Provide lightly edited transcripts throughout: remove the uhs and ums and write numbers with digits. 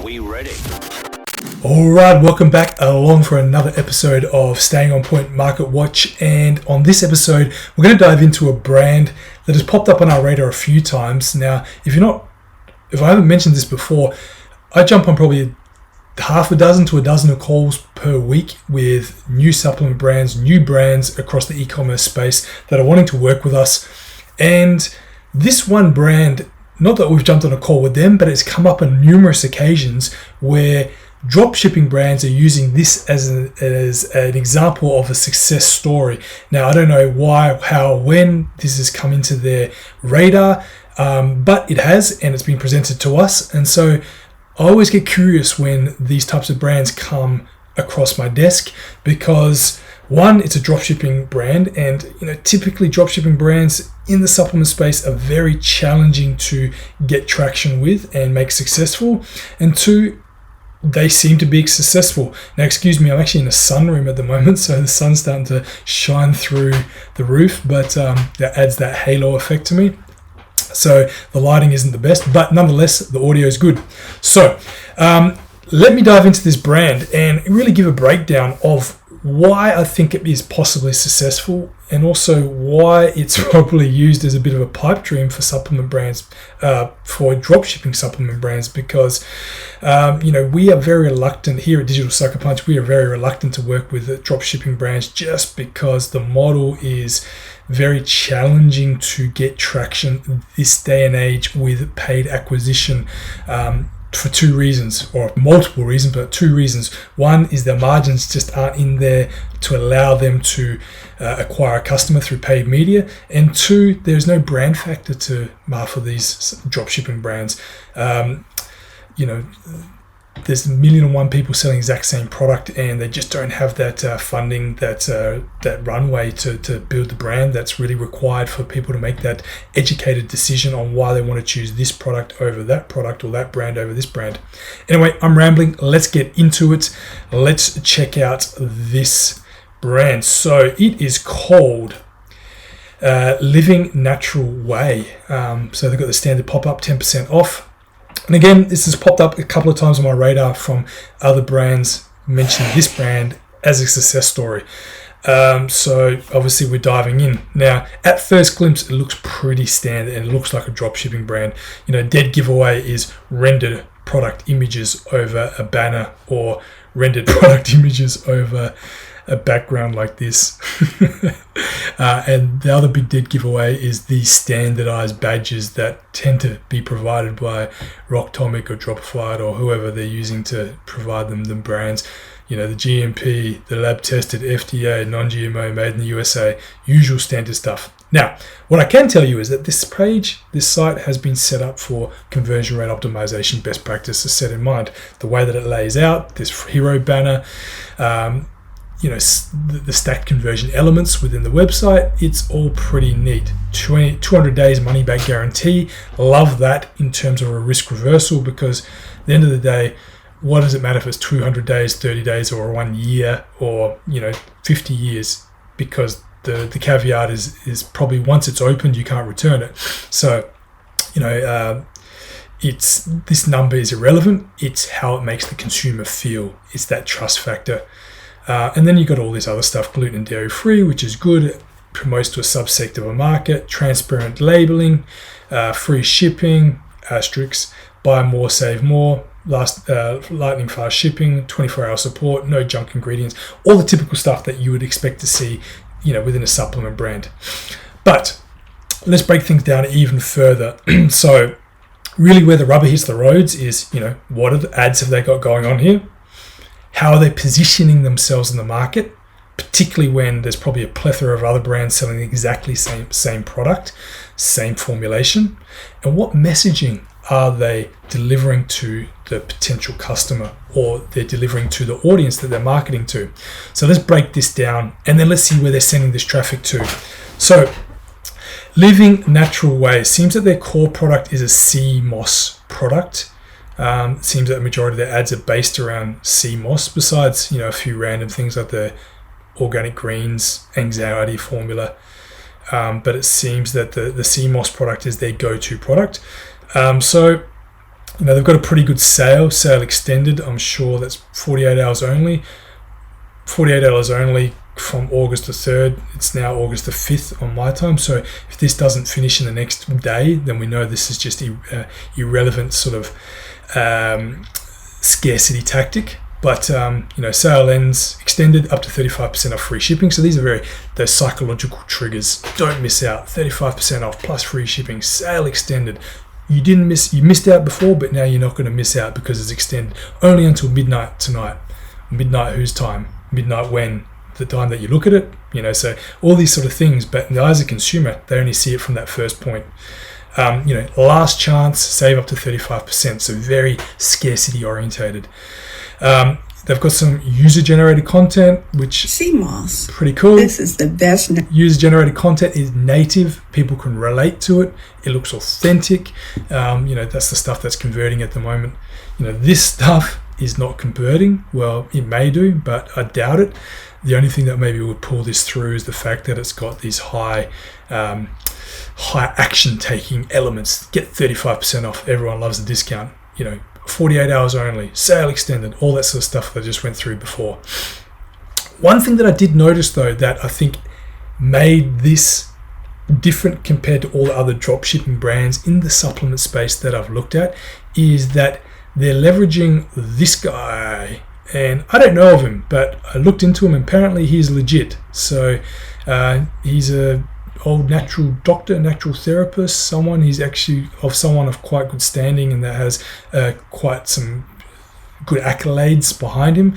we ready? All right, welcome back along for another episode of Staying on Point Market Watch. And on this episode, we're going to dive into a brand that has popped up on our radar a few times. Now, if I haven't mentioned this before, I jump on probably half a dozen to a dozen of calls per week with new supplement brands, new brands across the e-commerce space that are wanting to work with us. And this one brand, not that we've jumped on a call with them, but it's come up on numerous occasions where drop shipping brands are using this as an example of a success story. Now, I don't know why, how, when this has come into their radar, but it has, and it's been presented to us. And so I always get curious when these types of brands come across my desk because one, it's a dropshipping brand, and typically dropshipping brands in the supplement space are very challenging to get traction with and make successful. And two, they seem to be successful. Now, excuse me, I'm actually in a sunroom at the moment, so the sun's starting to shine through the roof, but that adds that halo effect to me. So the lighting isn't the best, but nonetheless, the audio is good. So let me dive into this brand and really give a breakdown of why I think it is possibly successful, and also why it's probably used as a bit of a pipe dream for supplement brands, for dropshipping supplement brands, because we are very reluctant here at Digital Sucker Punch. We are very reluctant to work with dropshipping brands just because the model is very challenging to get traction this day and age with paid acquisition. For two reasons, or multiple reasons, but two reasons. One is the margins just aren't in there to allow them to acquire a customer through paid media. And two, there's no brand factor for these dropshipping brands. There's 1,000,001 people selling the exact same product, and they just don't have that funding, that runway to build the brand that's really required for people to make that educated decision on why they want to choose this product over that product, or that brand over this brand. Anyway, I'm rambling. Let's get into it. Let's check out this brand. So it is called Living Natural Way. So they've got the standard pop-up 10% off. And again, this has popped up a couple of times on my radar from other brands mentioning this brand as a success story. So obviously we're diving in. Now, at first glimpse, it looks pretty standard and it looks like a dropshipping brand. Dead giveaway is rendered product images over a banner, or rendered product images over a background like this. And the other big dead giveaway is the standardized badges that tend to be provided by Rocktomic or Dropify or whoever they're using to provide them the brands. The GMP, the lab tested, FDA, non-GMO, made in the USA, usual standard stuff. Now, what I can tell you is that this site has been set up for conversion rate optimization best practices set in mind. The way that it lays out, this hero banner, the stacked conversion elements within the website, it's all pretty neat. 200 days money back guarantee. Love that in terms of a risk reversal, because at the end of the day, what does it matter if it's 200 days, 30 days, or 1 year, or 50 years? Because the caveat is probably once it's opened, you can't return it. So this number is irrelevant. It's how it makes the consumer feel. It's that trust factor. And then you got all this other stuff, gluten and dairy free, which is good. It promotes to a subsector of a market, transparent labeling, free shipping, asterisks, buy more, save more, lightning fast shipping, 24-hour support, no junk ingredients, all the typical stuff that you would expect to see, within a supplement brand. But let's break things down even further. So really where the rubber hits the roads is, what are the ads have they got going on here? How are they positioning themselves in the market, particularly when there's probably a plethora of other brands selling exactly same product, same formulation? And what messaging are they delivering to the potential customer, or they're delivering to the audience that they're marketing to? So let's break this down, and then let's see where they're sending this traffic to. So Living Natural Way seems that their core product is a sea moss product. It seems that the majority of their ads are based around sea moss, besides a few random things like the organic greens anxiety formula. But it seems that the sea moss product is their go-to product. So they've got a pretty good sale extended. I'm sure that's 48 hours only. 48 hours only from August the 3rd. It's now August the 5th on my time. So if this doesn't finish in the next day, then we know this is just irrelevant sort of scarcity tactic. But sale ends extended up to 35% off free shipping. So these are those psychological triggers. Don't miss out. 35% off plus free shipping. Sale extended. You missed out before, but now you're not going to miss out because it's extended only until midnight tonight. Midnight whose time? Midnight when? The time that you look at it. So all these sort of things. But in the eyes of the consumer, they only see it from that first point. Last chance, save up to 35%. So very scarcity orientated. They've got some user-generated content, which CMOS. Pretty cool. This is the best. User-generated content is native. People can relate to it. It looks authentic. That's the stuff that's converting at the moment. This stuff is not converting. Well, it may do, but I doubt it. The only thing that maybe would pull this through is the fact that it's got these high action-taking elements. Get 35% off. Everyone loves a discount. 48 hours only, sale extended, all that sort of stuff that I just went through before. One thing that I did notice though that I think made this different compared to all the other dropshipping brands in the supplement space that I've looked at is that they're leveraging this guy. And I don't know of him, but I looked into him. Apparently he's legit. So he's a old natural doctor, natural therapist, he's actually someone of quite good standing and that has quite some good accolades behind him,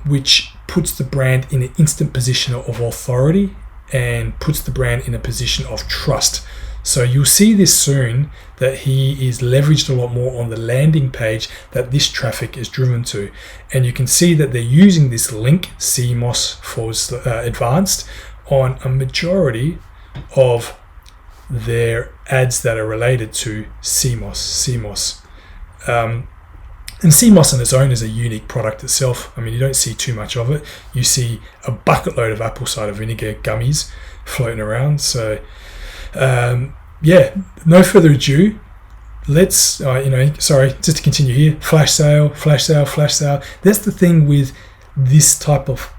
which puts the brand in an instant position of authority and puts the brand in a position of trust. So you'll see this soon that he is leveraged a lot more on the landing page that this traffic is driven to. And you can see that they're using this link, CMOS for advanced, on a majority of their ads that are related to CMOS. And CMOS on its own is a unique product itself. I mean, you don't see too much of it. You see a bucket load of apple cider vinegar gummies floating around. So, no further ado. Let's, just to continue here, flash sale. That's the thing with this type of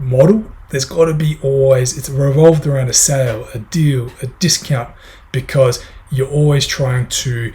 model. There's got to be it's revolved around a sale, a deal, a discount, because you're always trying to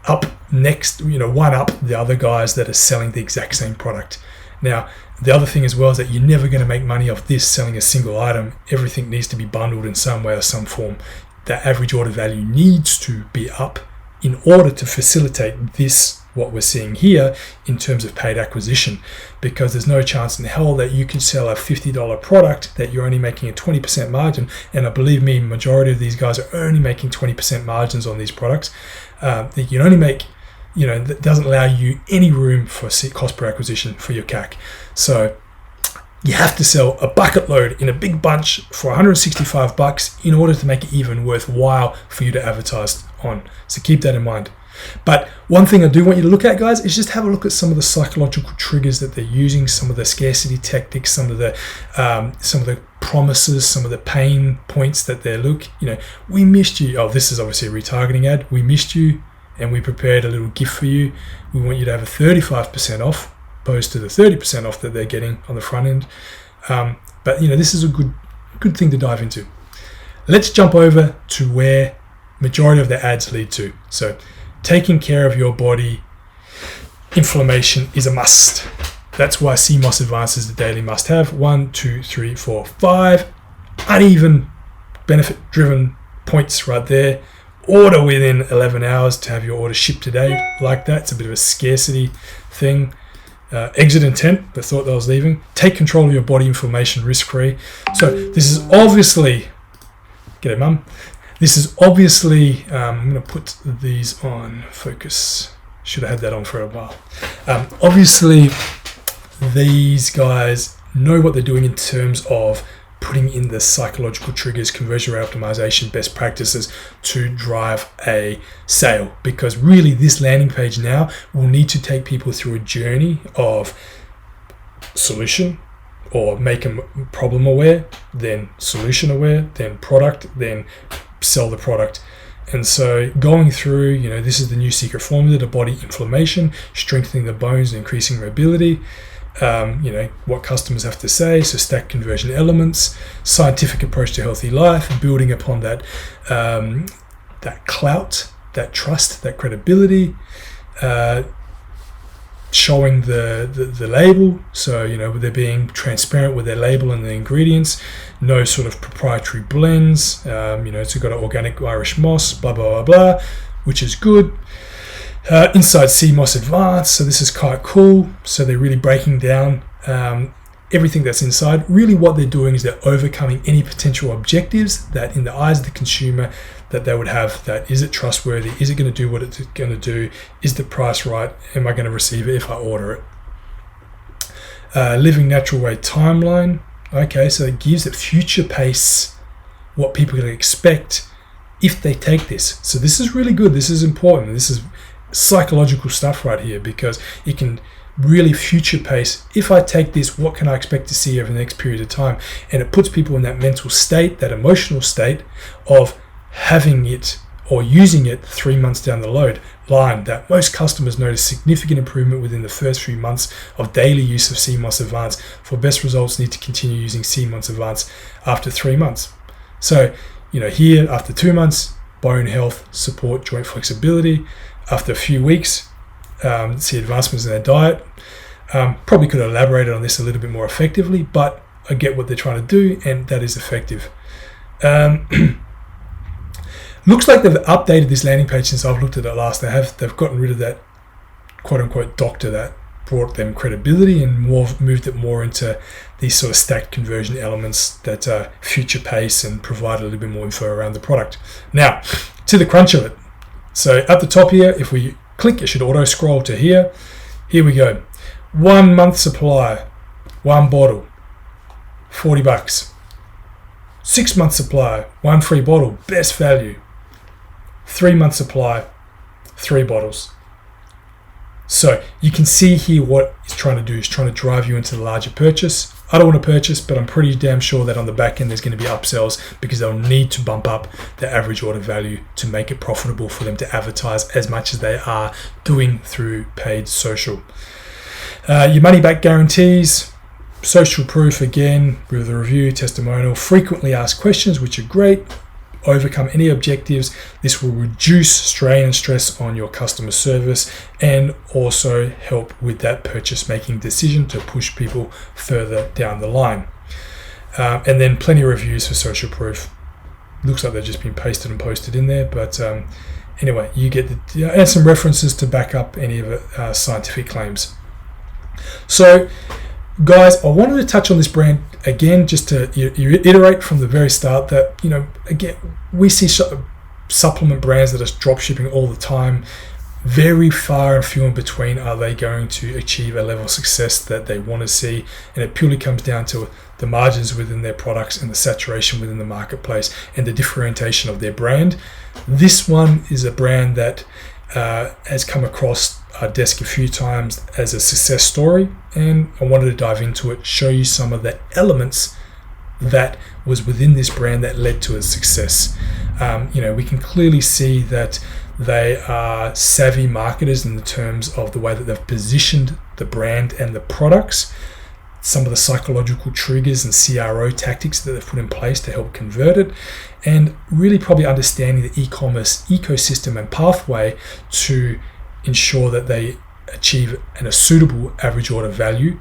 one up the other guys that are selling the exact same product. Now, the other thing as well is that you're never going to make money off this selling a single item. Everything needs to be bundled in some way or some form. The average order value needs to be up in order to facilitate this, what we're seeing here in terms of paid acquisition, because there's no chance in hell that you can sell a $50 product that you're only making a 20% margin. And I believe me, majority of these guys are only making 20% margins on these products. That you can only make, that doesn't allow you any room for cost per acquisition for your CAC. So you have to sell a bucket load in a big bunch for $165 in order to make it even worthwhile for you to advertise on. So keep that in mind. But one thing I do want you to look at, guys, is just have a look at some of the psychological triggers that they're using, some of the scarcity tactics, some of the promises, some of the pain points that they we missed you. Oh, this is obviously a retargeting ad. We missed you, and we prepared a little gift for you. We want you to have a 35% off, opposed to the 30% off that they're getting on the front end. But this is a good thing to dive into. Let's jump over to where majority of the ads lead to. So, taking care of your body, inflammation is a must. That's why CMOS Advanced is the daily must-have. 1, 2, 3, 4, 5 uneven benefit-driven points right there. Order within 11 hours to have your order shipped today. Like that, it's a bit of a scarcity thing. Exit intent, the thought that I was leaving. Take control of your body, inflammation, risk-free. So this is obviously, g'day mum. This is obviously, I'm going to put these on focus. Should have had that on for a while. Obviously, these guys know what they're doing in terms of putting in the psychological triggers, conversion rate optimization, best practices to drive a sale. Because really, this landing page now will need to take people through a journey of solution, or make them problem aware, then solution aware, then product, then sell the product. And so going through, this is the new secret formula to body inflammation, strengthening the bones and increasing mobility. What customers have to say, so stack conversion elements, scientific approach to healthy life, building upon that clout, that trust, that credibility, showing the label, so they're being transparent with their label and the ingredients, no sort of proprietary blends, it's got an organic Irish moss, blah blah blah blah, which is good. Inside Sea Moss Advanced, so this is quite cool. So they're really breaking down everything that's inside. Really what they're doing is they're overcoming any potential objectives that in the eyes of the consumer that they would have, that is it trustworthy, is it going to do what it's going to do, is the price right, am I going to receive it if I order it. Living Natural Way timeline, okay, so it gives it future pace, what people can expect if they take this. So this is really good, this is important, this is psychological stuff right here, because it can really future pace. If I take this, what can I expect to see over the next period of time? And it puts people in that mental state, that emotional state of having it or using it 3 months down the line, that most customers notice significant improvement within the first few months of daily use of Sea Moss Advanced. For best results, need to continue using Sea Moss Advanced after 3 months. So, here after 2 months, bone health, support, joint flexibility. After a few weeks, see advancements in their diet. Probably could have elaborated on this a little bit more effectively, but I get what they're trying to do, and that is effective. Looks like they've updated this landing page since I've looked at it last. They've gotten rid of that quote unquote doctor that brought them credibility and moved it more into these sort of stacked conversion elements that future pace and provide a little bit more info around the product. Now, to the crunch of it. So at the top here, if we click, it should auto scroll to here. Here we go. 1 month supply, 1 bottle, $40. 6 month supply, 1 free bottle, best value. 3 month supply, 3 bottles. So you can see here what it's trying to do. It's trying to drive you into the larger purchase. I don't want to purchase, but I'm pretty damn sure that on the back end there's going to be upsells, because they'll need to bump up the average order value to make it profitable for them to advertise as much as they are doing through paid social. Your money back guarantees, social proof again with a review, testimonial, frequently asked questions, which are great. Overcome any objectives. This will reduce strain and stress on your customer service and also help with that purchase making decision to push people further down the line. And then plenty of reviews for social proof. Looks like they've just been pasted and posted in there, but anyway, you get and some references to back up any of it, scientific claims. So guys, I wanted to touch on this brand again, just to iterate from the very start that, again, we see supplement brands that are drop shipping all the time. Very far and few in between are they going to achieve a level of success that they want to see. And it purely comes down to the margins within their products and the saturation within the marketplace and the differentiation of their brand. This one is a brand that has come across our desk a few times as a success story, and I wanted to dive into it, show you some of the elements that was within this brand that led to its success. We can clearly see that they are savvy marketers in the terms of the way that they've positioned the brand and the products, some of the psychological triggers and CRO tactics that they've put in place to help convert it, and really probably understanding the e-commerce ecosystem and pathway to ensure that they achieve a suitable average order value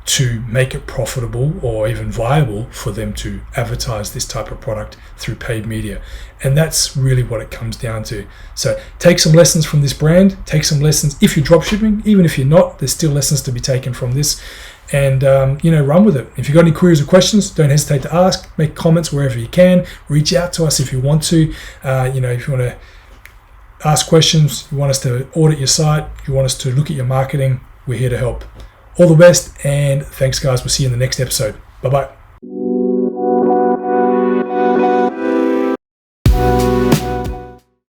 to make it profitable or even viable for them to advertise this type of product through paid media. And that's really what it comes down to. So take some lessons from this brand, take some lessons if you're dropshipping. Even if you're not, there's still lessons to be taken from this, and run with it. If you've got any queries or questions, don't hesitate to ask, make comments wherever you can, reach out to us if you want to. If you want to ask questions, you want us to audit your site, you want us to look at your marketing, we're here to help. All the best, and thanks guys. We'll see you in the next episode. Bye-bye.